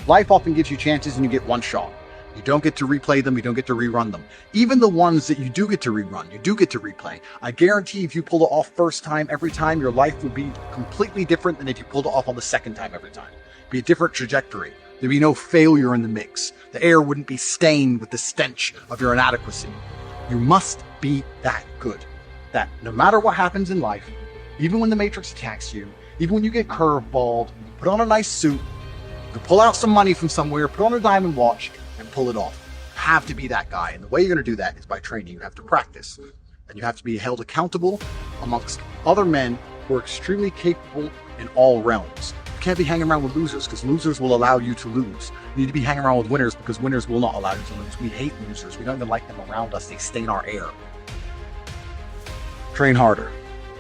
Life often gives you chances and you get one shot. You don't get to replay them, you don't get to rerun them. Even the ones that you do get to rerun, you do get to replay. I guarantee if you pulled it off first time every time, your life would be completely different than if you pulled it off on the second time every time. It'd be a different trajectory. There'd be no failure in the mix. The air wouldn't be stained with the stench of your inadequacy. You must be that good. That no matter what happens in life, even when the Matrix attacks you, even when you get curveballed, put on a nice suit, you can pull out some money from somewhere, put on a diamond watch, and pull it off. You have to be that guy. And the way you're going to do that is by training. You have to practice. And you have to be held accountable amongst other men who are extremely capable in all realms. You can't be hanging around with losers because losers will allow you to lose. You need to be hanging around with winners because winners will not allow you to lose. We hate losers. We don't even like them around us. They stain our air. Train harder.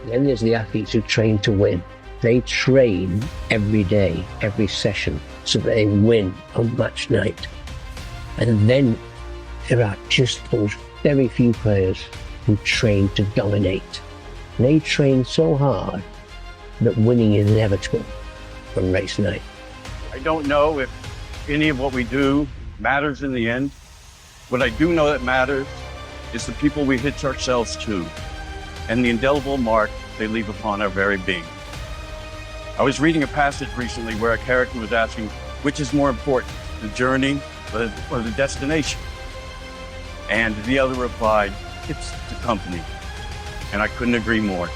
Then there's the athletes who train to win. They train every day, every session, so that they win on match night. And then there are just those very few players who train to dominate. They train so hard that winning is inevitable on race night. I don't know if any of what we do matters in the end. What I do know that matters is the people we hitch ourselves to and the indelible mark they leave upon our very being. I was reading a passage recently where a character was asking, which is more important, the journey or the destination? And the other replied, it's the company. And I couldn't agree more.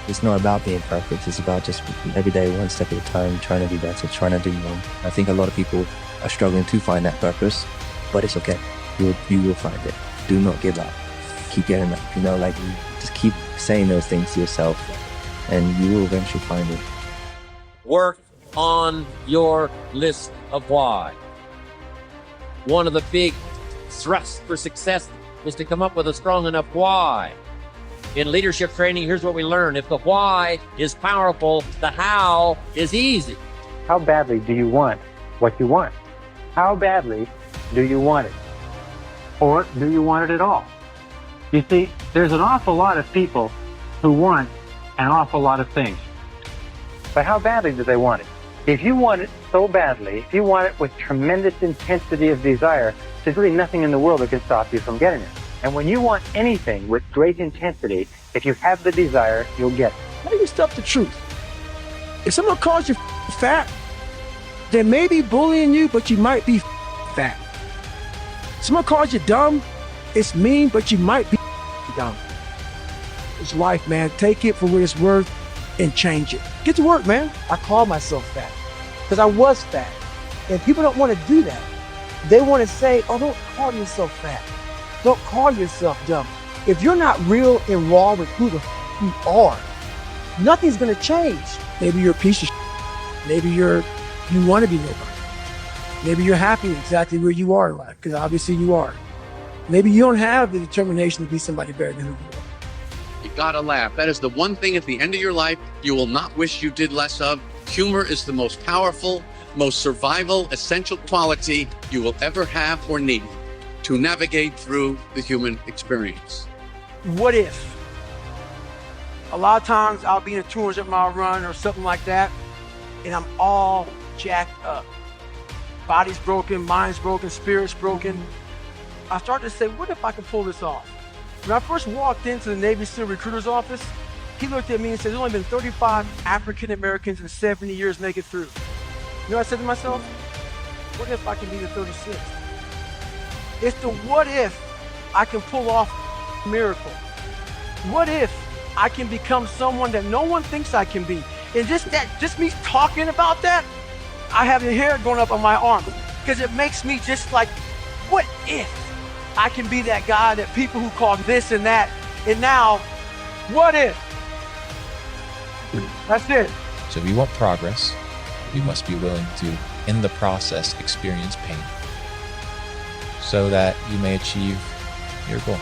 It's not about being perfect. It's about just every day, one step at a time, trying to be better, trying to do more. I think a lot of people are struggling to find that purpose, but it's okay. You will find it. Do not give up. Keep getting up. Just keep saying those things to yourself, and you will eventually find it. Work on your list of why. One of the big thrusts for success is to come up with a strong enough why. In leadership training, here's what we learn. If the why is powerful, the how is easy. How badly do you want what you want? How badly do you want it? Or do you want it at all? You see, there's an awful lot of people who want an awful lot of things. But how badly do they want it? If you want it so badly, if you want it with tremendous intensity of desire, there's really nothing in the world that can stop you from getting it. And when you want anything with great intensity, if you have the desire, you'll get it. Tell yourself the truth. If someone calls you fat, they may be bullying you, but you might be fat. Someone calls you dumb, it's mean, but you might be dumb. It's life, man. Take it for what it's worth and change it. Get to work, man. I call myself fat because I was fat. And people don't want to do that. They want to say, oh, don't call yourself fat. Don't call yourself dumb. If you're not real and raw with who the you are, nothing's going to change. Maybe you're a piece of shit. Maybe you want to be nobody. Maybe you're happy exactly where you are in life, because obviously you are. Maybe you don't have the determination to be somebody better than who you are. You gotta laugh. That is the one thing at the end of your life you will not wish you did less of. Humor is the most powerful, most survival, essential quality you will ever have or need to navigate through the human experience. What if? A lot of times I'll be in a 200-mile run or something like that, and I'm all jacked up. Body's broken, mind's broken, spirit's broken. I started to say, what if I could pull this off? When I first walked into the Navy SEAL recruiter's office, he looked at me and said, there's only been 35 African Americans in 70 years make it through. You know what I said to myself? What if I can be the 36th? It's the what if I can pull off a miracle. What if I can become someone that no one thinks I can be? And just me talking about that, I have the hair going up on my arm because it makes me just like, what if I can be that guy that people who call this and that, and now, what if? That's it. So if you want progress, you must be willing to, in the process, experience pain so that you may achieve your goal.